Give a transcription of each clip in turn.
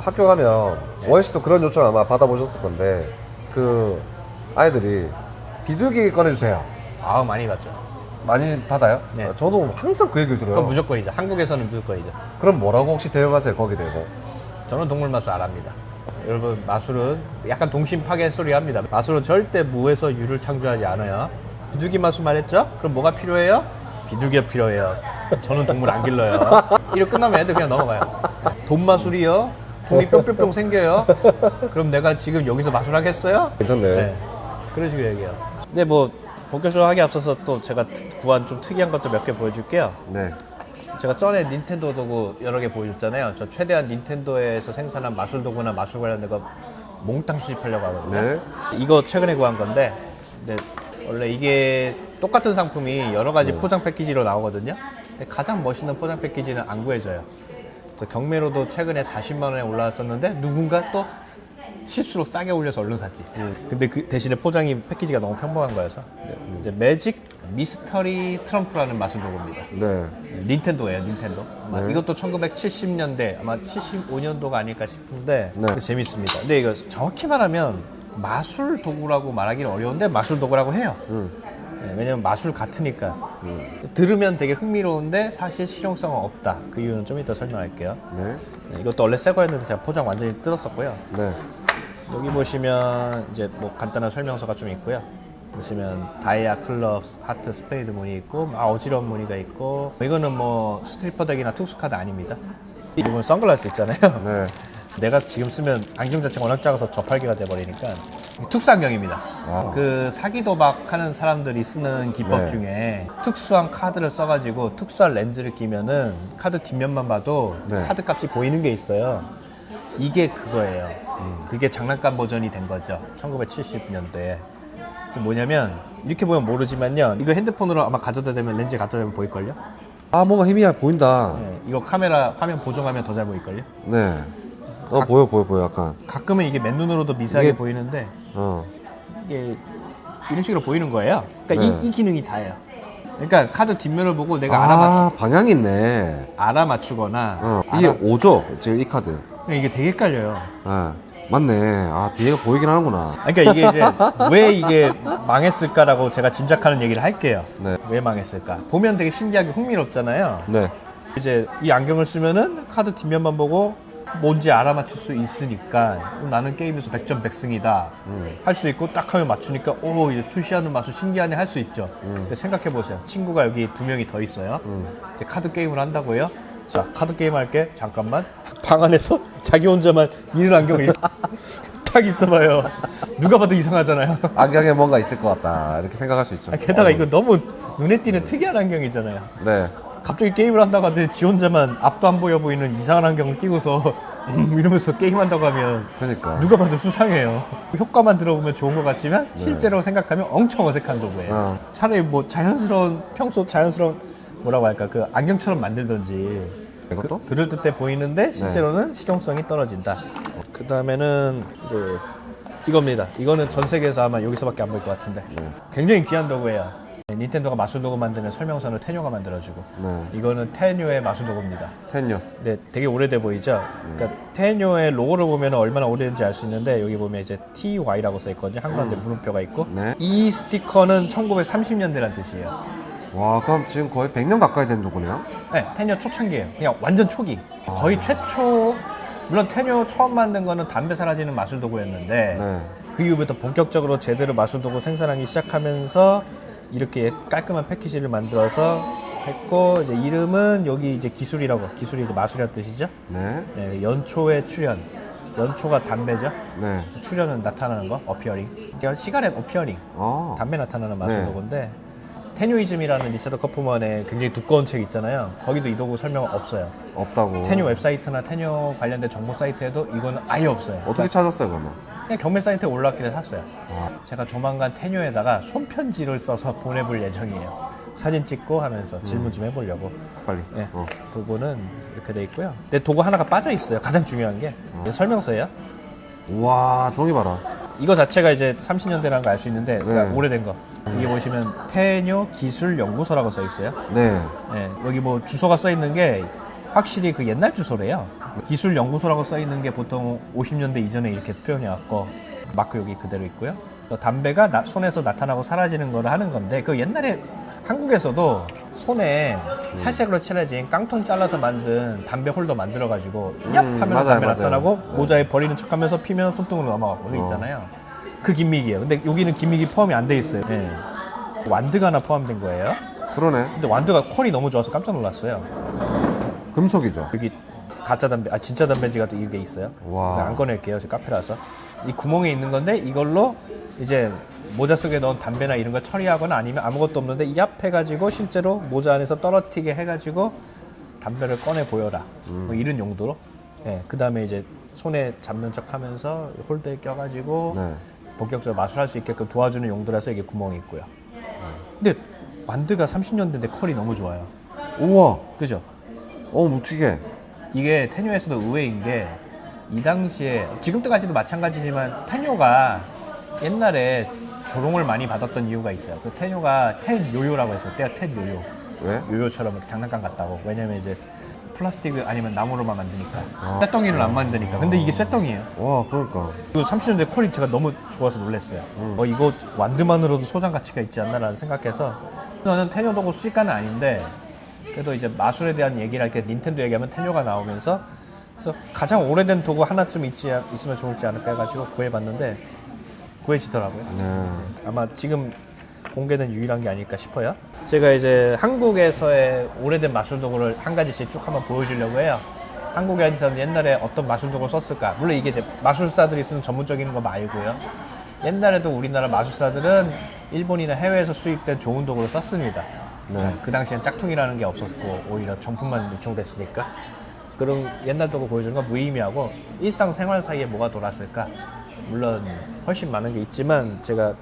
학교 가면 원희 씨도 그런 요청 아마 받아보셨을 건데 그 아이들이 비둘기 꺼내주세요. 아, 많이 받죠. 많이 받아요? 네. 저도 항상 그 얘기를 들어요. 그건 무조건이죠. 한국에서는 무조건이죠. 그럼 뭐라고 혹시 대응하세요 거기에 대해서? 저는 동물 마술 안 합니다. 여러분, 마술은 약간 동심 파괴 소리 합니다. 마술은 절대 무에서 유를 창조하지 않아요. 비둘기 마술 말했죠? 그럼 뭐가 필요해요? 비둘기가 필요해요. 저는 동물 안 길러요. 이로 끝나면 애들 그냥 넘어가요. 돈 마술이요? 돈이 뿅뿅뿅 생겨요? 그럼 내가 지금 여기서 마술하겠어요? 괜찮네. 네. 그런 식으로 얘기해요. 근데 뭐 본격적으로 하기 앞서서 또 제가 구한 좀 특이한 것도 몇 개 보여줄게요. 네. 제가 전에 닌텐도 도구 여러 개 보여줬잖아요. 저 최대한 닌텐도에서 생산한 마술 도구나 마술 관련된 거 몽땅 수집하려고 하거든요. 네. 이거 최근에 구한 건데, 근데 원래 이게 똑같은 상품이 여러 가지 포장 패키지로 나오거든요. 근데 가장 멋있는 포장 패키지는 안 구해져요. 그래서 경매로도 최근에 40만 원에 올라왔었는데 누군가 또 실수로 싸게 올려서 얼른 샀지. 근데 그 대신에 포장이 패키지가 너무 평범한 거여서 이제 매직 미스터리 트럼프라는 마술 도구입니다. 네. 닌텐도예요, 닌텐도. 아마 네. 이것도 1970년대, 아마 75년도가 아닐까 싶은데 네. 재밌습니다. 근데 이거 정확히 말하면 마술 도구라고 말하기는 어려운데 마술 도구라고 해요. 네, 왜냐면 마술 같으니까. 들으면 되게 흥미로운데 사실 실용성은 없다. 그 이유는 좀 이따 설명할게요. 네. 네, 이것도 원래 새 거였는데 제가 포장 완전히 뜯었었고요. 네. 여기 보시면 이제 뭐 간단한 설명서가 좀 있고요. 보시면 다이아, 클럽, 하트, 스페이드 무늬 있고 어지러운 무늬가 있고 이거는 뭐 스트리퍼 덱이나 특수 카드 아닙니다. 이건 선글라스 있잖아요. 네. 내가 지금 쓰면 안경 자체가 워낙 작아서 저팔계가 돼버리니까 특수 안경입니다. 아. 그 사기 도박하는 사람들이 쓰는 기법 네. 중에 특수한 카드를 써가지고 특수한 렌즈를 끼면은 카드 뒷면만 봐도 네. 카드 값이 보이는 게 있어요. 이게 그거예요. 그게 장난감 버전이 된 거죠. 1970년대에. 뭐냐면 이렇게 보면 모르지만요. 이거 핸드폰으로 아마 가져다 대면 렌즈 갖다 대면 보일걸요? 아 뭔가 희미하게 보인다. 네, 이거 카메라 화면 보정하면 더 잘 보일걸요? 네. 보여 약간. 가끔은 이게 맨눈으로도 미세하게 이게- 보이는데 어. 이게 이런 식으로 보이는 거예요. 그러니까 네. 이 기능이 다예요. 그러니까 카드 뒷면을 보고 내가 방향이 있네. 알아맞추거나 이게 5죠 지금 이 카드. 이게 되게 헷갈려요. 네. 맞네. 아 뒤에가 보이긴 하는구나. 그러니까 이게 이제 왜 이게 망했을까라고 제가 짐작하는 얘기를 할게요. 네. 왜 망했을까? 보면 되게 신기하게 흥미롭잖아요. 네. 이제 이 안경을 쓰면은 카드 뒷면만 보고 뭔지 알아맞힐 수 있으니까 나는 게임에서 100점 100승이다 할 수 있고 딱 하면 맞추니까 오 이제 투시하는 맛을 신기하네 할 수 있죠. 근데 생각해 보세요. 친구가 여기 2명이 더 있어요. 이제 카드 게임을 한다고 해요. 자 카드 게임 할게. 잠깐만. 방 안에서 자기 혼자만 이런 안경을 이렇게 딱 있어봐요. 누가 봐도 이상하잖아요. 안경에 뭔가 있을 것 같다 이렇게 생각할 수 있죠. 게다가 이거 너무 눈에 띄는 특이한 안경이잖아요. 네. 갑자기 게임을 한다고 하는데 지 혼자만 앞도 안 보여 보이는 이상한 안경을 끼고서 이러면서 게임한다고 하면 그러니까. 누가 봐도 수상해요. 효과만 들어보면 좋은 것 같지만 실제로 생각하면 엄청 어색한 도구예요. 차라리 뭐 평소 자연스러운 뭐라고 할까 그 안경처럼 만들던지 이것도? 그럴듯해 보이는데 실제로는 실용성이 떨어진다. 그 다음에는 이제 이겁니다. 이거는 전 세계에서 아마 여기서밖에 안 보일 것 같은데 굉장히 귀한 도구예요. 닌텐도가 마술 도구 만들면 설명서는 테뇨가 만들어주고 이거는 테뇨의 마술 도구입니다. 텐요. 네, 되게 오래돼 보이죠? 그러니까 테뇨의 로고를 보면 얼마나 오래된지 알 수 있는데 여기 보면 이제 TY라고 써 있거든요. 한가운데 물음표가 있고 네. 이 스티커는 1930년대란 뜻이에요. 와 그럼 지금 거의 100년 가까이 된 도구네요. 네, 테뇨 초창기예요. 그냥 완전 초기. 거의 최초. 물론 테뇨 처음 만든 거는 담배 사라지는 마술 도구였는데 네. 그 이후부터 본격적으로 제대로 마술 도구 생산하기 시작하면서 이렇게 깔끔한 패키지를 만들어서 했고 이제 이름은 여기 이제 기술이라고 기술이 이제 마술이라는 뜻이죠. 네. 네, 연초의 출현. 연초가 담배죠. 네. 출현은 나타나는 거, 어피어링. 그러니까 시가렛 어피어링. 담배 나타나는 마술 네. 도구인데 테뇨이즘이라는 리처드 커프먼의 굉장히 두꺼운 책 있잖아요. 거기도 이 도구 설명 없어요. 없다고. 테뇨 웹사이트나 테뇨 관련된 정보 사이트에도 이거는 아예 없어요. 어떻게 찾았어요 그러면? 그냥 경매 사이트에 올라왔길래 샀어요. 아. 제가 조만간 테뇨에다가 손편지를 써서 보내볼 예정이에요. 사진 찍고 하면서 질문 좀 해보려고. 빨리. 네, 도구는 이렇게 돼 있고요. 근데 도구 하나가 빠져 있어요. 가장 중요한 게 이게 설명서예요. 우와 종이 봐라. 이거 자체가 이제 30년대라는 거 알 수 있는데 그러니까 네. 오래된 거. 이게 보시면 테뇨 기술 연구소라고 써 있어요. 네. 네, 여기 뭐 주소가 써 있는 게 확실히 그 옛날 주소래요. 기술 연구소라고 써 있는 게 보통 50년대 이전에 이렇게 표현해 왔고 마크 여기 그대로 있고요. 또 담배가 손에서 나타나고 사라지는 거를 하는 건데 그 옛날에 한국에서도 손에 살색으로 칠해진 깡통 잘라서 만든 담배 홀더 만들어 가지고 얍 하면 맞아요, 담배 맞아요. 나타나고 네. 모자에 버리는 척하면서 피면 손등으로 넘어가고 그게 있잖아요. 그 김미기예요. 근데 여기는 김미기 포함이 안 돼 있어요. 예. 완드가 하나 포함된 거예요. 그러네. 근데 완드가 퀄이 너무 좋아서 깜짝 놀랐어요. 금속이죠. 여기 가짜 담배, 진짜 담배지가 또 이게 있어요. 와. 안 꺼낼게요. 저 카페라서. 이 구멍에 있는 건데 이걸로 이제 모자 속에 넣은 담배나 이런 걸 처리하거나 아니면 아무것도 없는데 얍 해가지고 실제로 모자 안에서 떨어뜨리게 해가지고 담배를 꺼내 보여라. 뭐 이런 용도로. 예. 그 다음에 이제 손에 잡는 척 하면서 홀더에 껴가지고 네. 본격적으로 마술할 수 있게끔 도와주는 용도라서 이게 구멍이 있고요. 근데 완드가 30년대인데 퀄이 너무 좋아요. 우와. 그죠? 묵직해. 이게 테뇨에서도 의외인 게 이 당시에 지금 때까지도 마찬가지지만 테뇨가 옛날에 조롱을 많이 받았던 이유가 있어요. 그 테뇨가 텐 요요라고 했었대요. 텐 요요. 왜? 요요처럼 이렇게 장난감 같다고. 왜냐면 이제 플라스틱 아니면 나무로만 만드니까. 쇠덩이를 안 만드니까. 근데 이게 쇠덩이에요. 와, 그러니까. 그 30년대 퀄리티가 너무 좋아서 놀랐어요. 이거 완드만으로도 소장 가치가 있지 않나라는 생각해서 저는 테뇨도구 수집가는 아닌데 그래도 이제 마술에 대한 얘기를 할 때 닌텐도 얘기하면 테뇨가 나오면서 그래서 가장 오래된 도구 하나쯤 있으면 좋을지 않을까 해가지고 구해봤는데 구해지더라고요. 네. 아마 지금 공개된 유일한 게 아닐까 싶어요. 제가 이제 한국에서의 오래된 마술 도구를 한 가지씩 쭉 한번 보여주려고 해요. 한국에서는 옛날에 어떤 마술 도구를 썼을까? 물론 이게 이제 마술사들이 쓰는 전문적인 거 말고요. 옛날에도 우리나라 마술사들은 일본이나 해외에서 수입된 좋은 도구를 썼습니다. 네. 그 당시엔 짝퉁이라는 게 없었고 오히려 정품만 유통됐으니까 그런 옛날 도구 보여주는 건 무의미하고 일상생활 사이에 뭐가 돌았을까? 물론 훨씬 많은 게 있지만 제가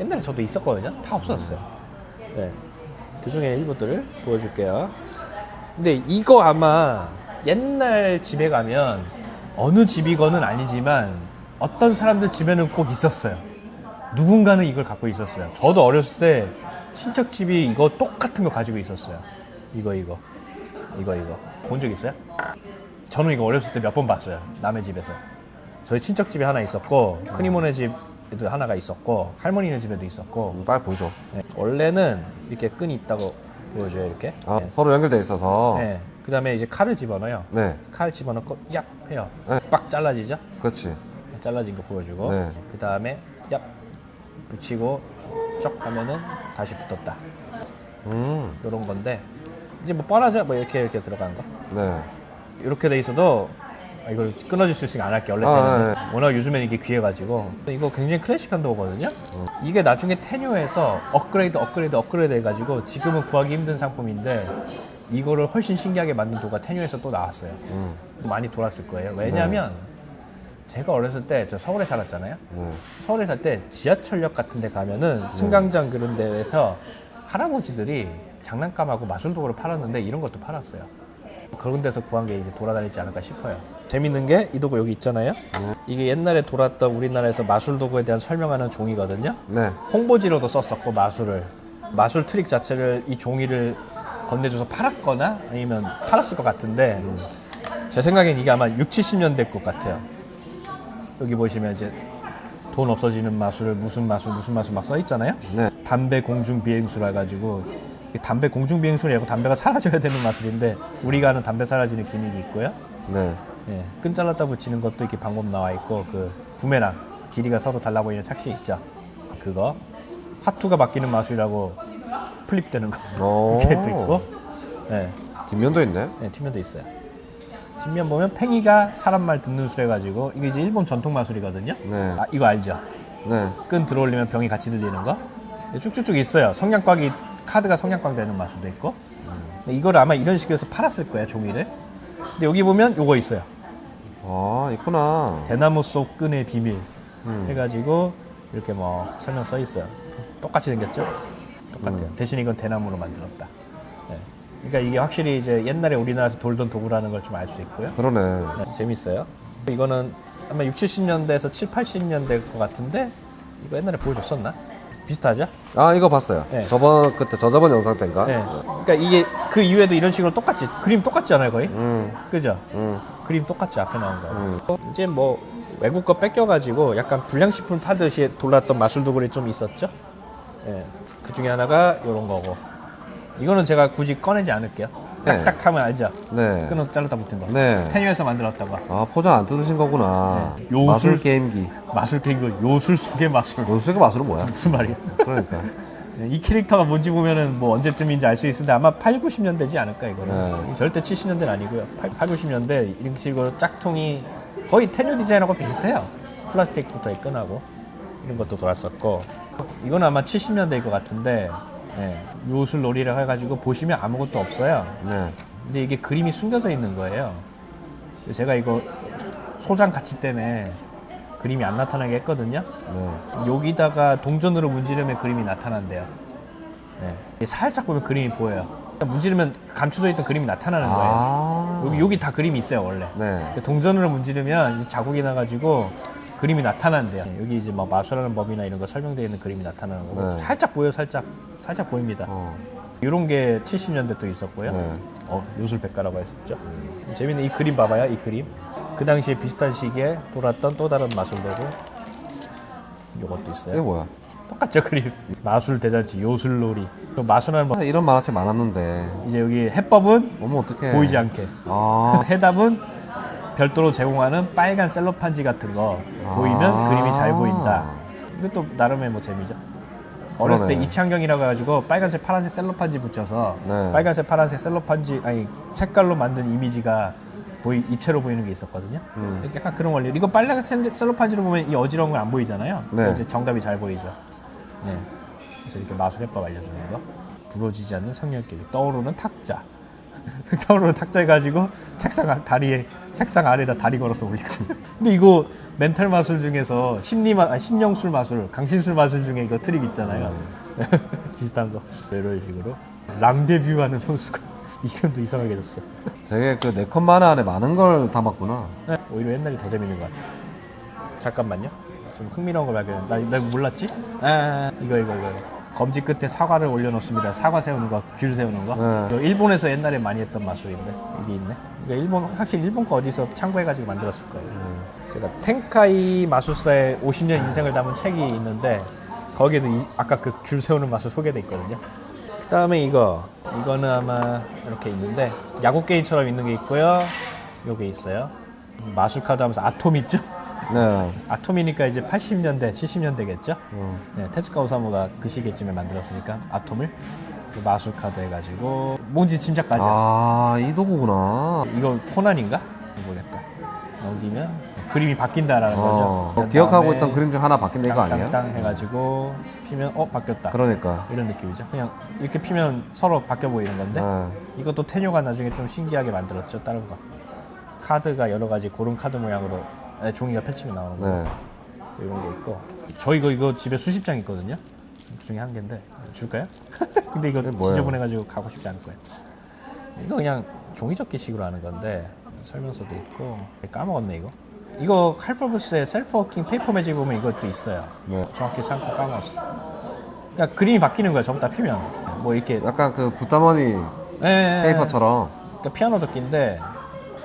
옛날에 저도 있었거든요. 다 없어졌어요. 네. 그 중에 일부들을 보여줄게요. 근데 이거 아마 옛날 집에 가면 어느 집이건은 아니지만 어떤 사람들 집에는 꼭 있었어요. 누군가는 이걸 갖고 있었어요. 저도 어렸을 때 친척 집이 이거 똑같은 거 가지고 있었어요. 이거. 본 적 있어요? 저는 이거 어렸을 때 몇 번 봤어요. 남의 집에서. 저희 친척 집에 하나 있었고 큰이모네 집에도 하나가 있었고 할머니네 집에도 있었고 빨리 보여줘. 네. 원래는 이렇게 끈이 있다고 보여줘요. 이렇게. 아, 서로 연결돼 있어서. 네. 그 다음에 이제 칼을 집어넣어요. 네. 칼 집어넣고 얍 해요. 네. 빡 잘라지죠? 그렇지. 잘라진 거 보여주고 네. 그 다음에 얍 붙이고 쩍 하면은 다시 붙었다. 이런 건데 이제 뭐 뻔하죠? 뭐 이렇게 들어간 거. 네. 이렇게 돼 있어도 이걸 끊어질 수 있으니까 안 할게요. 원래 때는 워낙 요즘엔 이게 귀해가지고 이거 굉장히 클래식한 도구거든요. 이게 나중에 테뇨에서 업그레이드 해가지고 지금은 구하기 힘든 상품인데 이거를 훨씬 신기하게 만든 도구가 테뇨에서 또 나왔어요. 많이 돌았을 거예요. 왜냐하면 제가 어렸을 때 저 서울에 살았잖아요. 서울에 살 때 지하철역 같은 데 가면은 승강장 그런 데에서 할아버지들이 장난감하고 마술 도구를 팔았는데 이런 것도 팔았어요. 그런 데서 구한 게 이제 돌아다니지 않을까 싶어요. 재밌는 게 이 도구 여기 있잖아요. 이게 옛날에 돌았던 우리나라에서 마술 도구에 대한 설명하는 종이거든요. 네. 홍보지로도 썼었고 마술 트릭 자체를 이 종이를 건네줘서 팔았거나 아니면 팔았을 것 같은데 제 생각엔 이게 아마 60, 70년대 것 같아요. 여기 보시면 이제 돈 없어지는 마술 무슨 마술 막 써있잖아요. 네. 담배 공중 비행수라 해가지고 담배 공중 비행수라고 담배가 사라져야 되는 마술인데 우리가 아는 담배 사라지는 기믹이 있고요. 네. 예, 끈 잘랐다 붙이는 것도 이렇게 방법 나와 있고 그 부메랑 길이가 서로 달라 보이는 착시 있죠. 그거 화투가 바뀌는 마술이라고 플립되는 거 이렇게 또 있고 예, 뒷면도 있네. 예, 뒷면도 있어요. 뒷면 보면 팽이가 사람 말 듣는 술 해가지고 이게 이제 일본 전통 마술이거든요. 네. 아, 이거 알죠? 네. 끈 들어올리면 병이 같이 들리는 거 쭉쭉쭉 있어요. 성냥곽이 카드가 성냥곽 되는 마술도 있고 이거를 아마 이런 식으로 해서 팔았을 거예요. 종이를. 근데 여기 보면 요거 있어요. 아, 있구나. 대나무 속 끈의 비밀 해가지고 이렇게 뭐 설명 써 있어요. 똑같이 생겼죠? 똑같아요. 대신 이건 대나무로 만들었다. 네. 그러니까 이게 확실히 이제 옛날에 우리나라에서 돌던 도구라는 걸 좀 알 수 있고요. 그러네. 네, 재밌어요. 이거는 아마 60, 70년대에서 7, 80년대 것 같은데 이거 옛날에 보여줬었나? 비슷하죠? 아, 이거 봤어요. 네. 저저번 영상 때인가? 네. 그러니까 이게 그 이후에도 이런 식으로 똑같이 그림 똑같지 않아요 거의? 그죠? 그림 똑같죠, 앞에 나온 거. 이제 뭐 외국 거 뺏겨가지고 약간 불량식품 파듯이 돌았던 마술도구리 좀 있었죠. 예, 그 중에 하나가 이런 거고. 이거는 제가 굳이 꺼내지 않을게요. 네. 딱딱하면 알죠. 네. 끊어 잘라다 붙은 거. 네. 테뉴에서 만들었던 거. 아, 포장 안 뜯으신 거구나. 네. 요술- 마술 게임기. 마술 pen 거 요술 속의 마술. 요술의 마술은 뭐야? 무슨 말이야? 그러니까. 이 캐릭터가 뭔지 보면은 뭐 언제쯤인지 알 수 있는데 아마 8, 90년대지 않을까 이거는. 네. 절대 70년대는 아니고요. 8, 90년대 이런 식으로 짝퉁이 거의 테뉴 디자인하고 비슷해요. 플라스틱부터 끈하고 이런 것도 돌았었고. 이건 아마 70년대일 것 같은데 예, 요술 놀이라고 해가지고 보시면 아무것도 없어요. 네. 근데 이게 그림이 숨겨져 있는 거예요. 제가 이거 소장 가치 때문에 그림이 안 나타나게 했거든요. 네. 여기다가 동전으로 문지르면 그림이 나타난대요. 네. 이게 살짝 보면 그림이 보여요. 문지르면 감춰져 있던 그림이 나타나는 거예요. 아. 여기 다 그림이 있어요 원래. 네. 근데 동전으로 문지르면 이제 자국이 나가지고 그림이 나타난대요. 여기 이제 뭐 마술하는 법이나 이런 거 설명되어 있는 그림이 나타나는 거고. 네. 살짝 보여, 살짝 보입니다. 이런 게 70년대 또 있었고요. 네. 요술백과라고 했었죠. 재밌는 이 그림 봐봐요, 이 그림. 그 당시에 비슷한 시기에 돌았던 또 다른 마술도구. 요것도 이게 있어요. 뭐야? 똑같죠, 그림. 마술 대잔치, 요술놀이. 마술하는 법. 이런 만화책 많았는데. 이제 여기 해법은 어머, 어떡해. 보이지 않게. 아. 해답은 별도로 제공하는 빨간 셀로판지 같은 거 보이면 그림이 잘 보인다. 이것도 나름의 뭐 재미죠. 어렸을 때 그러네. 입창경이라고 해가지고 빨간색, 파란색 셀로판지 붙여서 네. 빨간색, 파란색 셀로판지 아니 색깔로 만든 이미지가 입체로 보이는 게 있었거든요. 약간 그런 원리. 이거 빨간색 셀로판지로 보면 이 어지러운 건 안 보이잖아요. 네. 그래서 정답이 잘 보이죠. 네. 그래서 이렇게 마술 해법 알려주는 거. 부러지지 않는 성냥개비. 떠오르는 탁자. 떠오르는 탁자 해가지고 책상 아래에다 다리 걸어서 올리거든요. 근데 이거 멘탈 마술 중에서 심령술 마술, 강신술 마술 중에 이거 트릭 있잖아요. 비슷한 거. 이런 식으로 랑데뷰하는 선수가 이름도 이상하게 졌어. 되게 그 네컷 만화 안에 많은 걸 담았구나. 오히려 옛날이 더 재밌는 것 같아. 잠깐만요. 좀 흥미로운 걸 발견했는데 나 이거 몰랐지? 이거. 검지 끝에 사과를 올려놓습니다. 사과 세우는 거, 귤 세우는 거. 네. 이거 일본에서 옛날에 많이 했던 마술인데 이게 있네. 이거 확실히 일본 거 어디서 참고해가지고 만들었을 거예요. 제가 텐카이 마술사의 50년 인생을 담은 책이 있는데 거기에도 아까 그 귤 세우는 마술 소개돼 있거든요. 그 다음에 이거는 아마 이렇게 있는데 야구 게임처럼 있는 게 있고요. 요게 있어요. 마술 카드 하면서 아톰 있죠? 네. 아톰이니까 이제 80년대, 70년대겠죠? 네, 테츠카 오사무가 그 시기쯤에 만들었으니까 아톰을 마술 카드 해가지고 뭔지 짐작가죠. 아, 이 도구구나. 이거 코난인가? 모르겠다. 넘기면 그림이 바뀐다라는 거죠. 그다음에 기억하고 있던 그림 중 하나 바뀐다 이거 아니야? 땅땅 해가지고 피면 바뀌었다. 그러니까. 이런 느낌이죠. 그냥 이렇게 피면 서로 바뀌어 보이는 건데 이것도 테뇨가 나중에 좀 신기하게 만들었죠. 다른 거. 카드가 여러 가지 고른 카드 모양으로 종이가 펼치면 나오는 거. 네. 이런 게 있고. 저 이거 집에 수십 장 있거든요. 그 중에 한 개인데 줄까요? 근데 이거 뭐예요? 지저분해가지고 가고 싶지 않을 거예요. 이거 그냥 종이접기식으로 하는 건데 설명서도 있고. 까먹었네 이거. 이거 칼퍼브스의 셀프워킹 페이퍼 매직 보면 이것도 있어요. 네. 정확히 상품 까먹었어. 그러니까 그림이 바뀌는 거야. 전부 다 피면. 뭐 이렇게 약간 그 붓다머니 페이퍼처럼. 그러니까 피아노 접기인데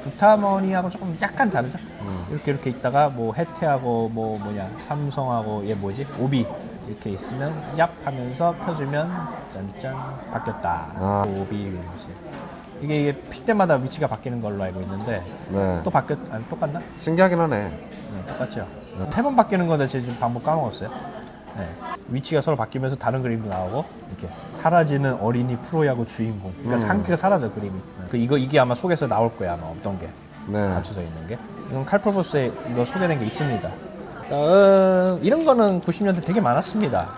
부타머니하고 조금 약간 다르죠. 이렇게 있다가 뭐 해태하고 뭐 삼성하고 얘 뭐지 오비 이렇게 있으면 얍 하면서 펴주면 짠짠 바뀌었다. 오비 이러면서. 이게 필 때마다 위치가 바뀌는 걸로 알고 있는데 네. 또 똑같나? 신기하긴 하네. 네, 똑같죠. 3번 바뀌는 건데 제가 지금 방법 까먹었어요. 네. 위치가 서로 바뀌면서 다른 그림도 나오고 이렇게 사라지는 어린이 프로야구 주인공. 그러니까 상기가 사라져 그림이. 이게 아마 속에서 나올 거야 아마 없던 게 갖춰져 있는 게. 이건 칼프로보스에 이거 소개된 게 있습니다. 이런 거는 90년대 되게 많았습니다.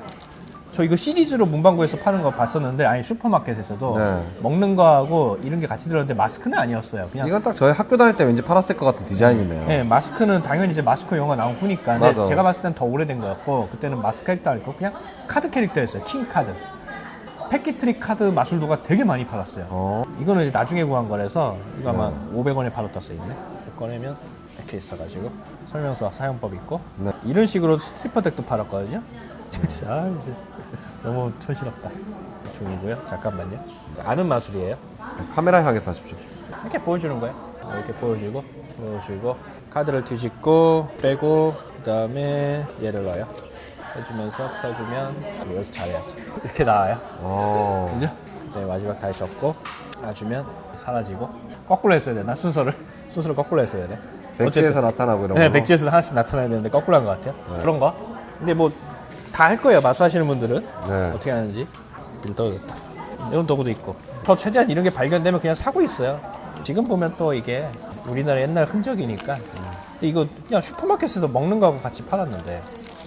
저 이거 시리즈로 문방구에서 파는 거 봤었는데 아니 슈퍼마켓에서도 먹는 거하고 이런 게 같이 들었는데 마스크는 아니었어요. 그냥 이건 딱 저희 학교 다닐 때 왠지 팔았을 것 같은 디자인이네요. 네, 마스크는 당연히 이제 마스크 영화 나온 후니까. 근데 맞아. 제가 봤을 땐 더 오래된 거였고 그때는 마스크 캐릭터 아니고 그냥 카드 캐릭터였어요. 킹 카드. 패키트리 카드 마술도가 되게 많이 팔았어요. 이거는 이제 나중에 구한 거라서 이거 아마 500원에 팔았다 써있네. 꺼내면 이렇게 있어가지고 설명서 사용법 있고 이런 식으로 스트리퍼 덱도 팔았거든요. 아 이제 너무 촌스럽다. 종이고요. 잠깐만요. 아는 마술이에요. 카메라 향해서 하십시오. 이렇게 보여주는 거예요. 이렇게 보여주고 넣어주고 카드를 뒤집고 빼고 그 다음에 얘를 넣어요. 해주면서 펴주면 여기서 잘해야지. 이렇게 나와요. 그죠? 그다음에 마지막 다시 접고 놔주면 사라지고 거꾸로 했어야 되나? 순서를 거꾸로 했어야 돼. 백지에서 나타나고 이런 네, 거. 백지에서 하나씩 나타나야 되는데 거꾸로 한 것 같아요. 그런 거. 근데 뭐 다 할 거예요. 마수하시는 분들은 네. 어떻게 하는지. 떨어졌다. 이런 도구도 있고. 저 최대한 이런 게 발견되면 그냥 사고 있어요. 지금 보면 또 이게 우리나라 옛날 흔적이니까. 근데 이거 그냥 슈퍼마켓에서 먹는 거하고 같이 팔았는데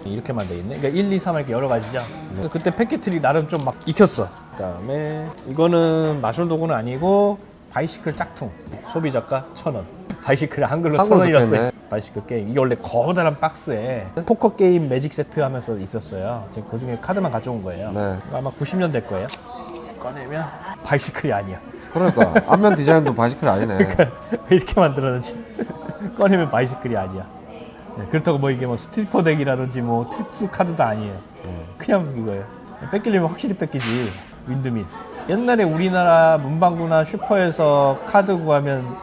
이렇게만 돼 있네. 그러니까 1, 2, 3 이렇게 여러 가지죠. 그래서 그때 패키트리 나름 좀 막 익혔어. 그다음에 이거는 마술 도구는 아니고 바이시클 짝퉁. 소비자가 1,000원. 바이시클 한글로 한글로 1,000원이었어요. 적혀있네. 바이시클 게임. 이게 원래 거대한 박스에 포커 게임 매직 세트 하면서 있었어요. 지금 그 중에 카드만 가져온 거예요. 네. 아마 90년대 거예요. 꺼내면 바이시클이 아니야. 그러니까 앞면 디자인도 바이시클 아니네. 왜 이렇게 만들었는지. 꺼내면 바이시클이 아니야. 네, 그렇다고 뭐 이게 뭐 스티퍼 덱이라든지 뭐 특수 카드도 아니에요. 그냥 이거예요. 뺏기려면 확실히 뺏기지. 윈드밀. 옛날에 우리나라 문방구나 슈퍼에서 카드 구하면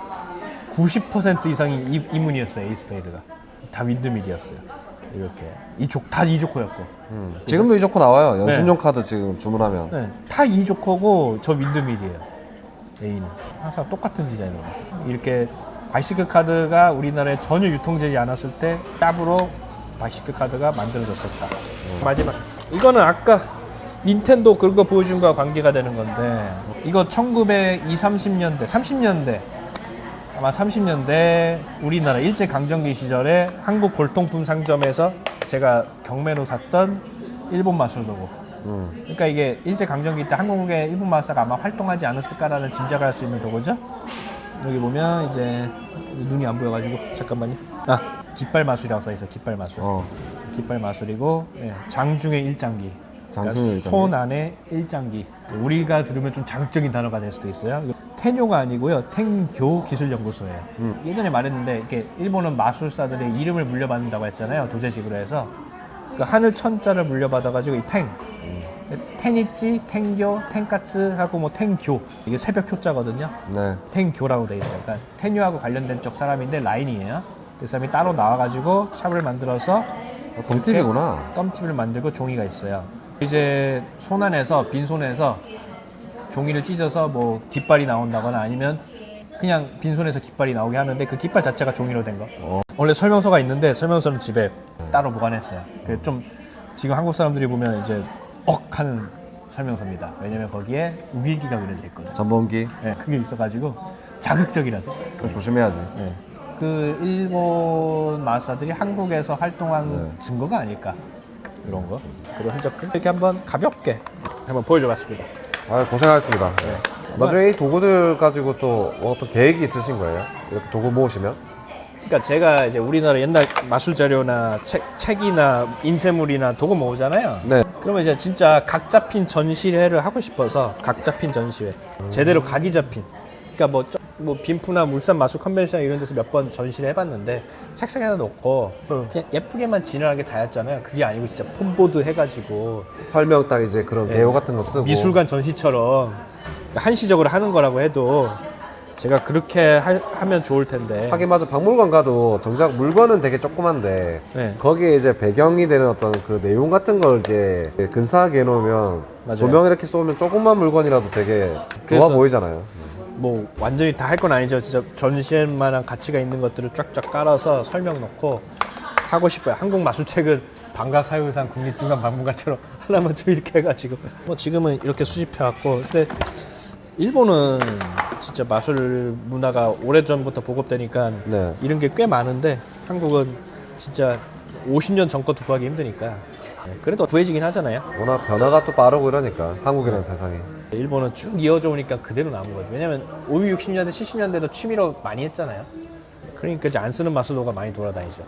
90% 이상이 이문이었어요. 에이스페이드가. 다 윈드밀이었어요. 이렇게. 다 이조코였고. 지금도 이조코 나와요. 연습용 카드 지금 주문하면. 네, 다 이조코고 저 윈드밀이에요. A는. 항상 똑같은 디자인으로. 이렇게 바이시클 카드가 우리나라에 전혀 유통되지 않았을 때 짭으로 바이시클 카드가 만들어졌었다. 마지막. 이거는 아까 닌텐도 그런 거 보여준 거와 관계가 되는 건데 이거 1920, 30년대, 30년대 아마 30년대 우리나라 일제강점기 시절에 한국 골동품 상점에서 제가 경매로 샀던 일본 마술도구. 그러니까 이게 일제강점기 때 한국의 일본 마술사가 아마 활동하지 않았을까라는 짐작을 할 수 있는 도구죠. 여기 보면 이제 눈이 안 보여가지고 잠깐만요. 깃발 마술이라고 써있어. 깃발 마술. 깃발 마술이고 장중의 일장기. 장중의 일장기. 손 안에 일장기. 우리가 들으면 좀 자극적인 단어가 될 수도 있어요. 텐요가 아니고요. 텐교 기술연구소예요. 예전에 말했는데 이렇게 일본은 마술사들의 이름을 물려받는다고 했잖아요. 조제식으로 해서. 그 하늘 천자를 물려받아가지고 이 탱. 텐이치, 텐교, 텐카츠 하고 뭐 텐교. 이게 새벽 효자거든요. 네. 텐교라고 돼 있어요. 그러니까 텐요하고 관련된 쪽 사람인데 라인이에요. 그 사람이 따로 나와가지고 샵을 만들어서 동팁이구나. 덤팁을 만들고 종이가 있어요. 이제 손 안에서 빈손에서 종이를 찢어서 뭐 깃발이 나온다거나 아니면 그냥 빈손에서 깃발이 나오게 하는데 그 깃발 자체가 종이로 된 거. 원래 설명서가 있는데 설명서는 집에 따로 보관했어요. 그 좀 지금 한국 사람들이 보면 이제 하는 설명서입니다. 왜냐면 거기에 우길기가 그려져 있거든. 전범기. 네, 그게 있어가지고 자극적이라서. 그럼 조심해야지. 네. 그 일본 마술사들이 한국에서 활동한 증거가 아닐까. 이런 거. 그런 흔적들. 이렇게 한번 가볍게 한번 보여줘봤습니다. 고생하셨습니다. 나중에 이 도구들 가지고 또 어떤 계획이 있으신 거예요? 이렇게 도구 모으시면? 그러니까 제가 이제 우리나라 옛날 마술 자료나 책이나 인쇄물이나 도구 모으잖아요. 네. 그러면 이제 진짜 각 잡힌 전시회를 하고 싶어서 각 잡힌 전시회. 제대로 각이 잡힌. 그러니까 뭐 빈프나 물산 마술 컨벤션 이런 데서 몇 번 전시를 해봤는데 책상에다 놓고 그냥 예쁘게만 진열하게 다 했잖아요. 그게 아니고 진짜 폼보드 해가지고 설명 딱 이제 그런 개요 같은 거 쓰고. 미술관 전시처럼 한시적으로 하는 거라고 해도 제가 그렇게 하면 좋을 텐데. 하긴 맞아. 박물관 가도 정작 물건은 되게 조그만데 네. 거기에 이제 배경이 되는 어떤 그 내용 같은 걸 이제 근사하게 해놓으면 맞아요. 조명 이렇게 쏘면 조그만 물건이라도 되게 좋아 그래서 보이잖아요. 뭐 완전히 다 할 건 아니죠. 진짜 전시할 만한 가치가 있는 것들을 쫙쫙 깔아서 설명 놓고 하고 싶어요. 한국 마술책은 방가사유산 국립중앙박물관처럼 하나만 좀 이렇게 해가지고 뭐 지금은 이렇게 수집해왔고 근데 일본은 진짜 마술 문화가 오래전부터 보급되니까 네. 이런 게 꽤 많은데 한국은 진짜 50년 전 거 두고 하기 힘드니까 그래도 구해지긴 하잖아요. 워낙 변화가 또 빠르고 이러니까 한국이라는 세상이. 일본은 쭉 이어져 오니까 그대로 남은 거죠. 왜냐면 50, 60년대, 70년대도 취미로 많이 했잖아요. 그러니까 이제 안 쓰는 마술도가 많이 돌아다니죠.